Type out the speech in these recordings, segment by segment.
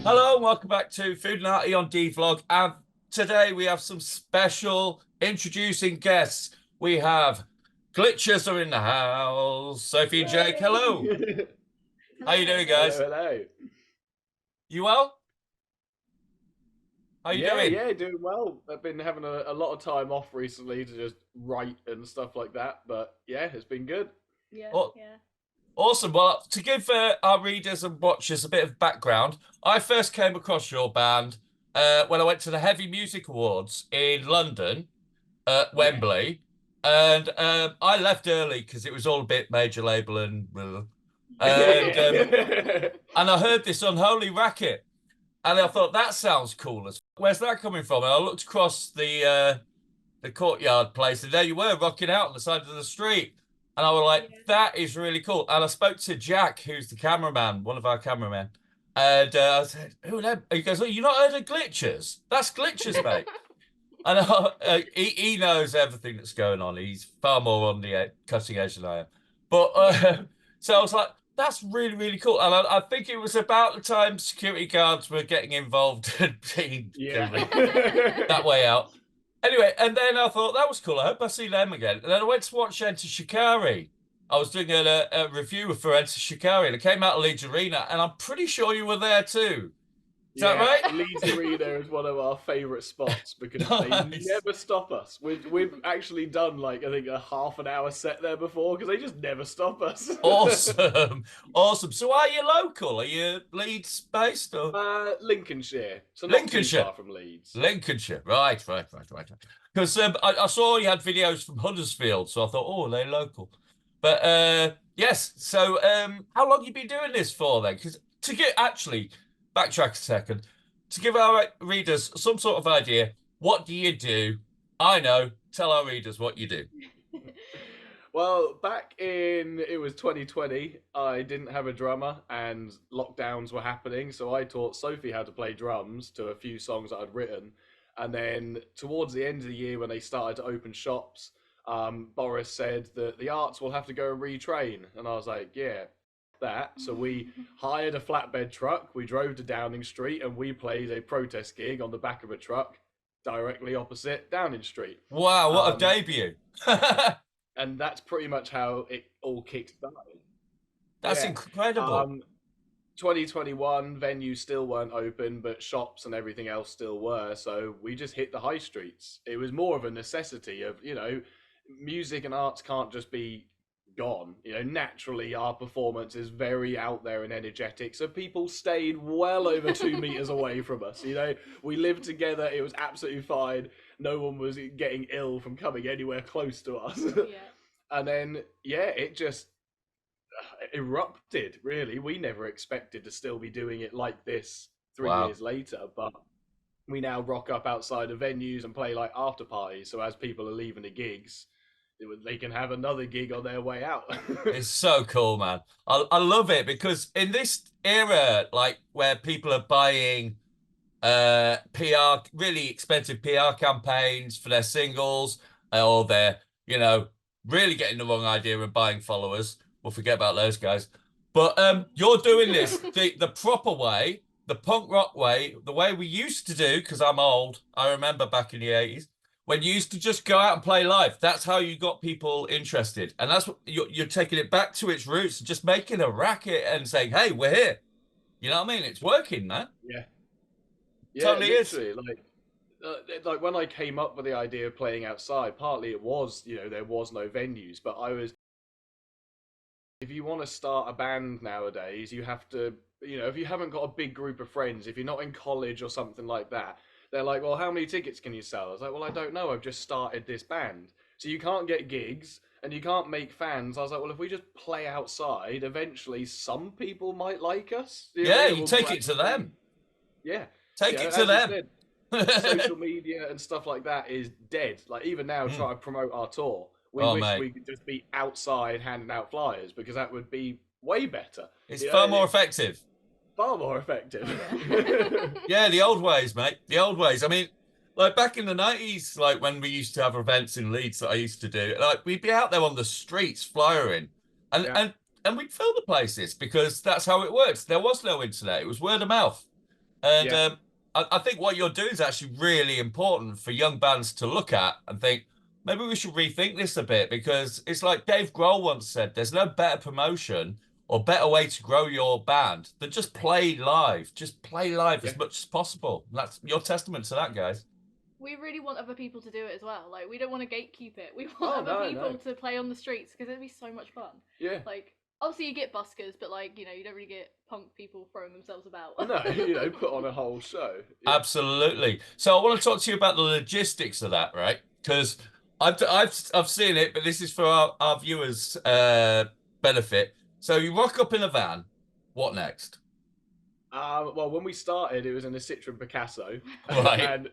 Hello and welcome back to Food and Arty on DeVlog. And today we have some special introducing guests. We have Glitchers are in the house. Sophie and Jake, hello. Yay! How you doing, Hello, guys? hello. You well? How you Yeah, doing? yeah, doing well. I've been having a lot of time off recently to just write and stuff like that, but yeah, it's been good. Yeah, Oh, yeah. awesome. Well, to give our readers and watchers a bit of background, I first came across your band when I went to the Heavy Music Awards in London at Yeah. Wembley, and I left early because it was all a bit major label and and I heard this Unholy Racket, and I thought that sounds cool. Where's that coming from? And I looked across the courtyard place, and there you were rocking out on the side of the street, and I was like, Yeah. that is really cool. And I spoke to Jack, who's the cameraman, one of our cameramen, and I said, who are them? He goes, oh, you not heard of Glitchers? That's Glitchers, mate. And he knows everything that's going on. He's far more on the cutting edge than I am. But so I was like, that's really, really cool. And I think it was about the time security guards were getting involved and being Yeah. that way out. Anyway, and then I thought that was cool. I hope I see them again. And then I went to watch Enter Shikari. I was doing a review for Enter Shikari, and it came out of Leeds Arena, and I'm pretty sure you were there too. Is that Yeah, right? Leeds Arena is one of our favourite spots because they Nice. never stop us. We've actually done like I think a half an hour set there before because they just never stop us. Awesome. Awesome. So are you local? Are you Leeds based or Lincolnshire, so not too Lincolnshire? far from Leeds. Lincolnshire. Right. Because I saw you had videos from Huddersfield, so I thought, oh, they're local. But yes, so how long you been doing this for then? Because to get actually backtrack a second, to give our readers some sort of idea, what do you do? I know, tell our readers what you do. Well, back in it was 2020, I didn't have a drummer and lockdowns were happening, so I taught Sophie how to play drums to a few songs that I'd written. And then towards the end of the year, when they started to open shops, Boris said that the arts will have to go and retrain, and I was like, yeah, that. So we hired a flatbed truck, we drove to Downing Street, and we played a protest gig on the back of a truck directly opposite Downing Street. Wow, what a Um, debut. and that's pretty much how it all kicked started. That's Yeah. incredible. Um, 2021 venues still weren't open, but shops and everything else still were. So we just hit the high streets. It was more of a necessity of, music and arts can't just be gone. Naturally, our performance is very out there and energetic. So people stayed well over 2 meters away from us. We lived together. It was absolutely fine. No one was getting ill from coming anywhere close to us. Yeah. And then, yeah, it just erupted, really. We never expected to still be doing it like this three Wow. years later, but we now rock up outside of venues and play like after parties. So as people are leaving the gigs, they can have another gig on their way out. It's so cool, man. I love it because in this era, like where people are buying PR, really expensive PR campaigns for their singles, or they're, really getting the wrong idea and buying followers. We'll forget about those guys. But you're doing this the proper way, the punk rock way, the way we used to do, because I'm old. I remember back in the 80s when you used to just go out and play live. That's how you got people interested. And that's what you're taking it back to its roots, just making a racket and saying, hey, we're here. You know what I mean? It's working, man. Yeah, yeah, Totally is. literally. Like when I came up with the idea of playing outside, partly it was, there was no venues, but if you want to start a band nowadays, you have to, if you haven't got a big group of friends, if you're not in college or something like that, they're like, well, how many tickets can you sell? I was like, well, I don't know. I've just started this band. So you can't get gigs and you can't make fans. I was like, well, if we just play outside, eventually some people might like us. Yeah, It you will take it to gradually- them. Yeah. Take it As to you them. said, social media and stuff like that is dead. Like even now, Mm. try to promote our tour. We Oh, wish mate. we could just be outside handing out flyers because that would be way better. It's far more effective. Far more effective. Yeah, the old ways, mate. The old ways. I mean, like back in the 90s, like when we used to have events in Leeds that I used to do, like we'd be out there on the streets flyering and Yeah. and we'd fill the places because that's how it works. There was no internet. It was word of mouth. And Yeah. I think what you're doing is actually really important for young bands to look at and think, maybe we should rethink this a bit because it's like Dave Grohl once said, there's no better promotion or better way to grow your band than just play live. Just play live Yeah. as much as possible. And that's your testament to that, guys. We really want other people to do it as well. Like, we don't want to gatekeep it. We want Oh, other no, people no. to play on the streets because it'd be so much fun. Yeah. Like, obviously you get buskers, but like, you know, you don't really get punk people throwing themselves about. No, put on a whole show. Yeah. Absolutely. So I want to talk to you about the logistics of that, right? Because I've seen it, but this is for our viewers' benefit. So you rock up in a van. What next? Well, when we started, it was in a Citroen Picasso, Right.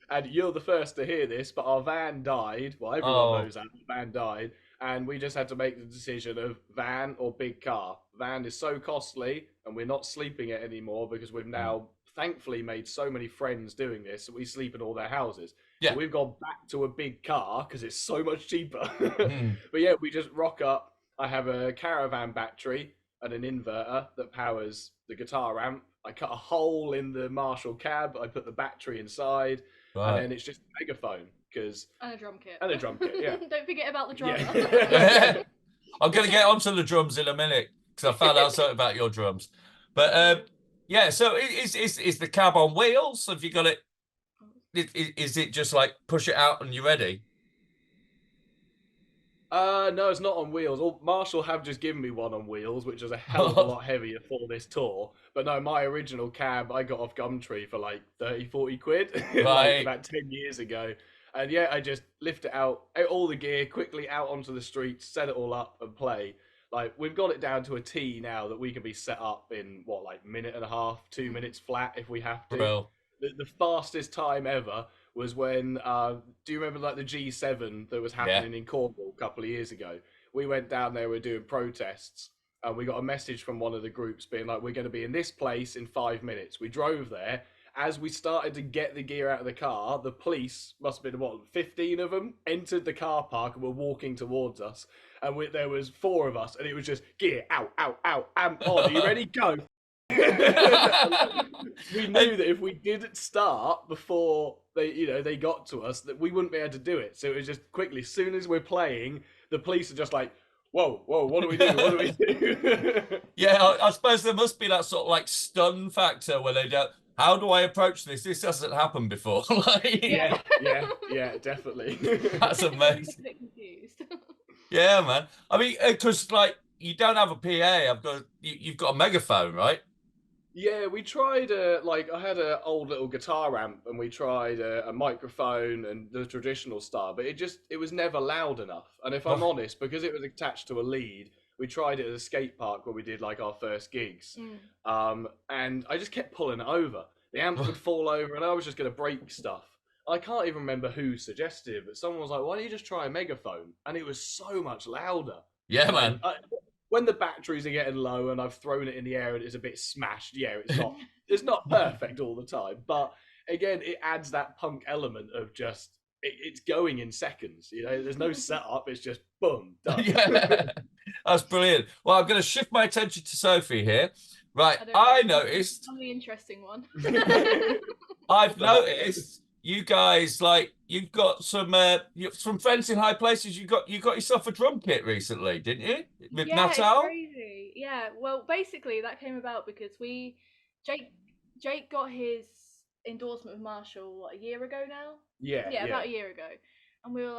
and you're the first to hear this, but our van died. Well, everyone Oh, knows that the van died, and we just had to make the decision of van or big car. Van is so costly, and we're not sleeping it anymore because we've now thankfully made so many friends doing this. So we sleep in all their houses. So yeah. we've gone back to a big car because it's so much cheaper. Hmm. But yeah, we just rock up. I have a caravan battery and an inverter that powers the guitar amp. I cut a hole in the Marshall cab. I put the battery inside, and Right. then it's just a megaphone because And a drum kit. and a drum kit. Yeah, Don't forget about the drummer. yeah. I'm going to get onto the drums in a minute because I found out something about your drums. But yeah, so is the cab on wheels? Have you got it? Is it just like push it out and you're ready? No, it's not on wheels. Marshall have just given me one on wheels, which is a hell of a lot heavier for this tour. But no, my original cab I got off Gumtree for like 30, 40 quid, like Right. about 10 years ago. And yeah, I just lift it out all the gear, quickly out onto the streets, set it all up and play. Like we've got it down to a T now that we can be set up in what, like minute and a half, 2 minutes flat if we have to. Bro. The fastest time ever was when do you remember like the G7 that was happening in Cornwall a couple of years ago? We went down there, we were doing protests, and we got a message from one of the groups being like, we're going to be in this place in 5 minutes. We drove there. As we started to get the gear out of the car, the police, must have been what, 15 of them, entered the car park and were walking towards us. And there was 4 of us, and it was just gear out, out, out, amp on. Are you ready? Go. We knew that if we didn't start before they got to us, that we wouldn't be able to do it. So it was just quickly, as soon as we're playing, the police are just like, whoa, what do we do? What do we do? Yeah, I suppose there must be that sort of like stun factor where they don't. How do I approach this? This hasn't happened before. Like, yeah, definitely. that's I'm amazing. a bit confused. Yeah, man. I mean, because like you don't have a PA. You've got a megaphone, right? Yeah, we tried I had an old little guitar amp and we tried a microphone and the traditional style, but it was never loud enough. And if I'm Oh, honest, because it was attached to a lead, we tried it at a skate park where we did like our first gigs. And I just kept pulling it over. The amp would fall over and I was just going to break stuff. I can't even remember who suggested it, but someone was like, "Why don't you just try a megaphone?" And it was so much louder. yeah, Like, man. when the batteries are getting low and I've thrown it in the air and it's a bit smashed, yeah, it's not perfect all the time, but again, it adds that punk element of just it's going in seconds. There's no setup; it's just boom, done. Yeah, that's brilliant. Well, I'm going to shift my attention to Sophie here. Right, I don't I know. noticed. I'm the interesting one. I've noticed you guys like you've got some friends in high places. You got yourself a drum kit recently, didn't you? With Yeah, it's Natal. crazy. Yeah, well, basically that came about because Jake got his endorsement with Marshall a year ago now. Yeah. About a year ago. And they were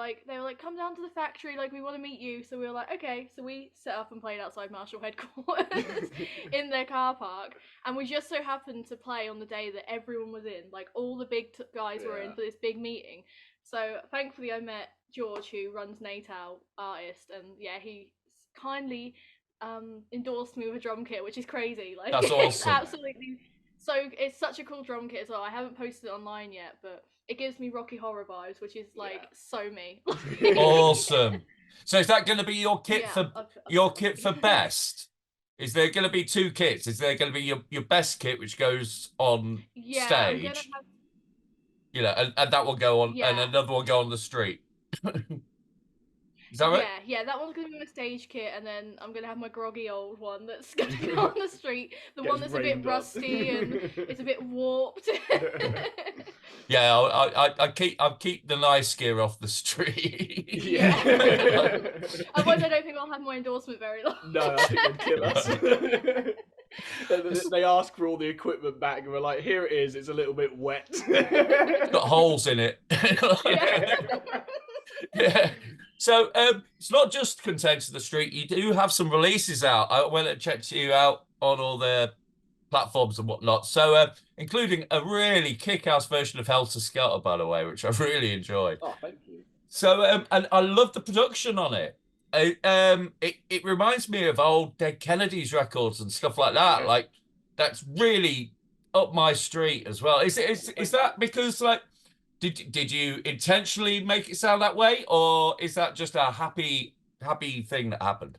like, come down to the factory, like we want to meet you. So we were like, okay. So we set up and played outside Marshall headquarters in their car park, and we just so happened to play on the day that everyone was in, like all the big guys were in for this big meeting. So thankfully, I met George, who runs Natal Artist, and yeah, he kindly endorsed me with a drum kit, which is crazy. Like That's it's awesome. absolutely so. It's such a cool drum kit as well. I haven't posted it online yet, but it gives me Rocky Horror vibes, which is like so me. Awesome. So is that going to be your kit Yeah, for best? Is there going to be 2 kits? Is there going to be your best kit, which goes on Yeah, I'm gonna stage? have, And that will go on, and yeah. another will go on the street. Is that right? Yeah, that one's gonna be my stage kit, and then I'm gonna have my groggy old one that's gonna go on the street. The one that's a bit rusty and it's a bit warped. Yeah, I'll keep the nice gear off the street. Yeah. Otherwise, I don't think I'll have my endorsement very long. No, I think they'd kill us. They ask for all the equipment back, and we're like, "Here it is. It's a little bit wet. It's got holes in it." Yeah. So it's not just Contains of the Street. You do have some releases out. I went and checked you out on all the platforms and whatnot. So including a really kick-ass version of Helter Skelter, by the way, which I really enjoyed. Oh, thank you. So and I love the production on it. It reminds me of old Dead Kennedys records and stuff like that. Yeah. Like that's really up my street as well. Is that because like did you intentionally make it sound that way, or is that just a happy thing that happened?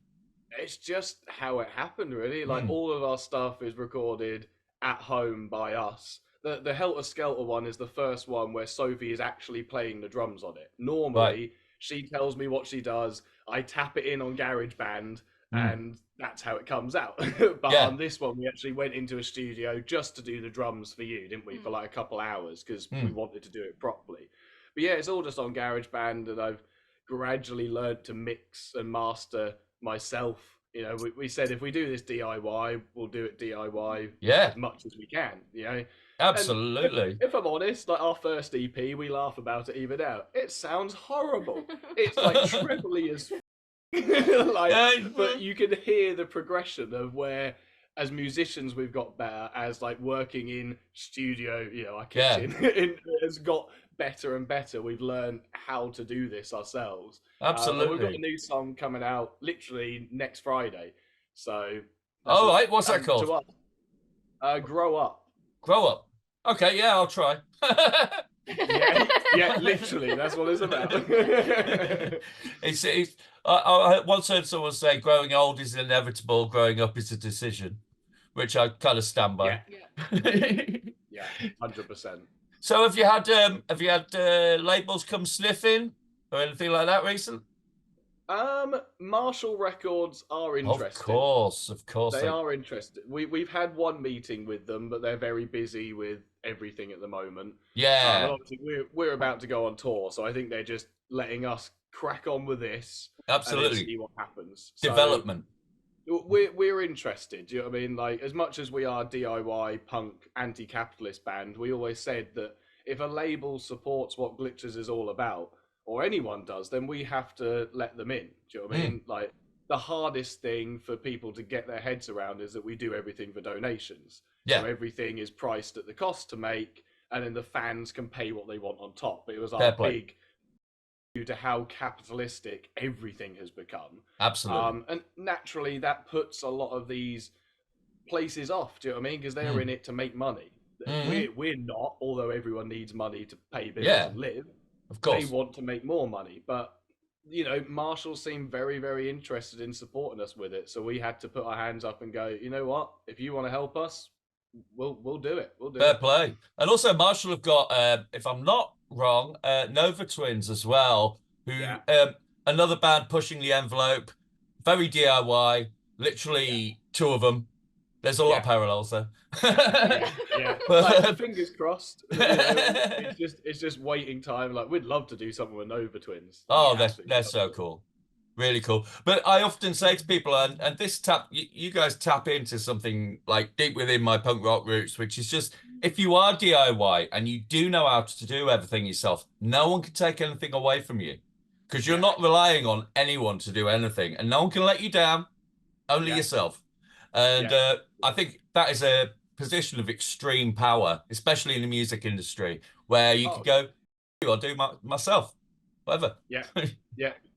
It's just how it happened, really. Like all of our stuff is recorded at home by us. The Helter Skelter one is the first one where Sophie is actually playing the drums on it. Normally, she tells me what she does. I tap it in on GarageBand, and that's how it comes out. But on this one, we actually went into a studio just to do the drums for you, didn't we? For like a couple hours because we wanted to do it properly. But yeah, it's all just on GarageBand, and I've gradually learned to mix and master myself. You know, we said if we do this DIY, we'll do it DIY as much as we can. You know, absolutely. If I'm honest, like our first EP, we laugh about it even now. It sounds horrible. It's like trebly as but you can hear the progression of where, as musicians, we've got better. As like working in studio, you know, our kitchen has got better and better. We've learned how to do this ourselves. Absolutely. We've got a new song coming out literally next Friday. So all right, what's that called? Grow Up. Grow Up. Okay, yeah, I'll try. yeah, literally, that's what it's about. I once heard someone say growing old is inevitable, growing up is a decision, which I kind of stand by. Yeah, 100%. So have you had labels come sniffing or anything like that recently? Marshall Records are interested. Of course, they are interested. We've had one meeting with them, but they're very busy with everything at the moment. Yeah, obviously we're about to go on tour, so I think they're just letting us crack on with this. Absolutely, and see what happens. Development. So we're interested. Do you know what I mean? Like, as much as we are DIY punk anti-capitalist band, we always said that if a label supports what Glitches is all about, or anyone does, then we have to let them in. Do you know what I mean? Like, the hardest thing for people to get their heads around is that we do everything for donations. Yeah. So everything is priced at the cost to make, and then the fans can pay what they want on top. It was our big due to how capitalistic everything has become. Absolutely. And naturally, that puts a lot of these places off. Do you know what I mean? Because they're in it to make money. We're not, although everyone needs money to pay bills and live. Of course. They want to make more money, but you know, Marshall seemed very, very interested in supporting us with it. So we had to put our hands up and go, you know what? If you want to help us, we'll do it. We'll do Fair play. And also Marshall have got, if I'm not wrong, Nova Twins as well, who another band pushing the envelope, very DIY, literally two of them. There's a lot of parallels there. Like, fingers crossed. You know, it's just waiting time. Like, we'd love to do something with Nova Twins. Oh, they're so cool. Really cool. But I often say to people, and this you guys tap into something like deep within my punk rock roots, which is just, if you are DIY and you do know how to do everything yourself, no one can take anything away from you, because you're not relying on anyone to do anything, and no one can let you down, only yourself. And I think that is a position of extreme power, especially in the music industry, where you could go, I'll do myself, whatever. Yeah.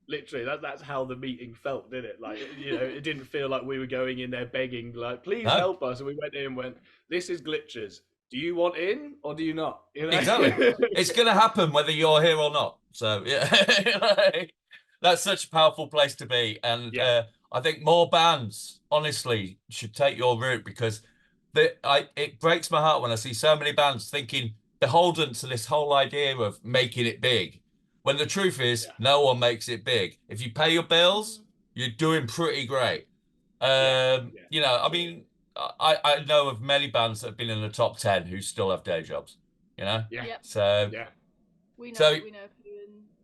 Literally, that's how the meeting felt, didn't it? Like, you know, it didn't feel like we were going in there begging, like, please help us. And we went in and went, this is Glitches. Do you want in or do you not? You know? Exactly. It's going to happen whether you're here or not. So, yeah, that's such a powerful place to be. And I think more bands, honestly, should take your route, because it breaks my heart when I see so many bands thinking beholden to this whole idea of making it big. When the truth is, Yeah. no one makes it big. If you pay your bills, you're doing pretty great. You know, I mean, I know of many bands that have been in the top 10 who still have day jobs, you know? Yeah. Yep. So, Yeah. We know. So- We know.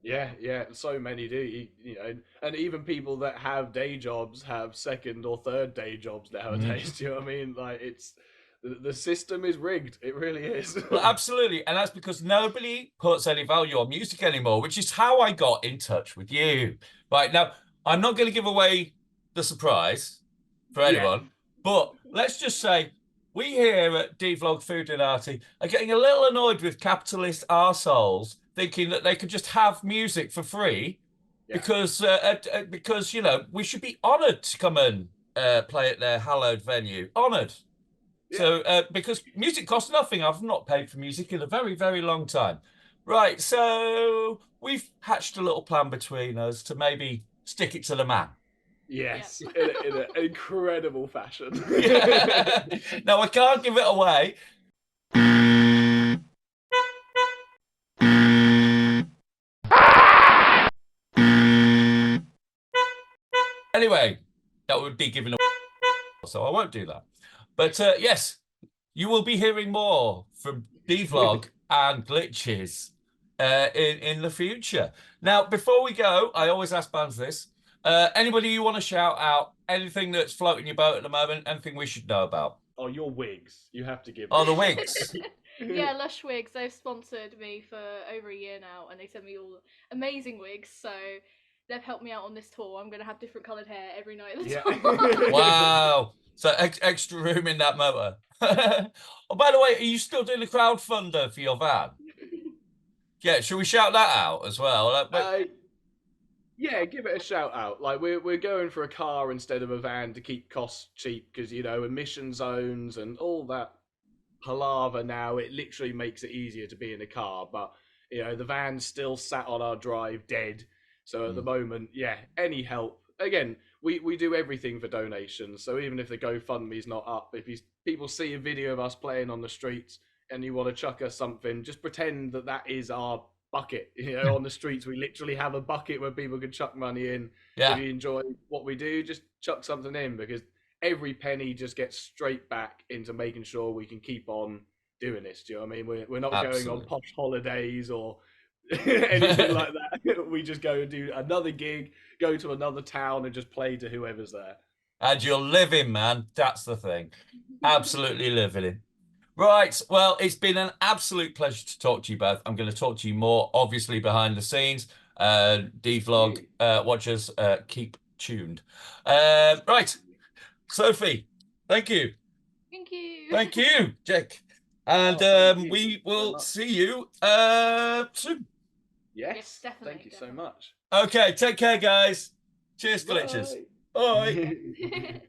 Yeah, so many do. You know, and even people that have day jobs have second or third day jobs nowadays. Do you know what I mean? Like, it's the system is rigged. It really is. well, absolutely. And that's because nobody puts any value on music anymore, which is how I got in touch with you. Right now, I'm not going to give away the surprise for Yeah. anyone, but let's just say we here at DeVlog Food and Arty are getting a little annoyed with capitalist arseholes thinking that they could just have music for free Yeah. because you know we should be honoured to come and play at their hallowed venue. Honoured. Yeah. So, because music costs nothing, I've not paid for music in a very, very long time. Right, so we've hatched a little plan between us to maybe stick it to the man. Yes, in an incredible fashion. Now, I can't give it away. Anyway, that would be giving away, so I won't do that. But yes, you will be hearing more from DeVlog and Glitches in the future. Now, before we go, I always ask bands this. Anybody you want to shout out? Anything that's floating your boat at the moment? Anything we should know about? Oh, your wigs. You have to give. Oh, me. the wigs. Yeah, Lush Wigs. They've sponsored me for over a year now, and they send me all amazing wigs. So they've helped me out on this tour. I'm gonna have different coloured hair every night of the Yeah. tour. Wow. So extra room in that motor. Oh, by the way, are you still doing the crowdfunder for your van? Yeah, should we shout that out as well? Yeah, give it a shout out. Like we're going for a car instead of a van to keep costs cheap because you know emission zones and all that palaver now. It literally makes it easier to be in a car, but you know the van's still sat on our drive dead. So at the moment, yeah, any help. Again, we do everything for donations. So even if the GoFundMe's not up, if people see a video of us playing on the streets and you want to chuck us something, just pretend that is our bucket. You know, on the streets we literally have a bucket where people can chuck money in. Yeah. If you enjoy what we do, just chuck something in because every penny just gets straight back into making sure we can keep on doing this. Do you know what I mean? We're not going on Absolutely. posh holidays or anything like that. We just go and do another gig, go to another town and just play to whoever's there. And you're living, man. That's the thing. Absolutely living. Right. Well, it's been an absolute pleasure to talk to you both. I'm going to talk to you more, obviously, behind the scenes. DeVlog watchers, keep tuned. Right. Sophie, thank you. Thank you. Thank you, Jake. And thank you we very will much. see you soon. Yes, definitely, thank you so definitely. much. Okay, take care, guys. Cheers, glitches. Bye. Bye. Bye.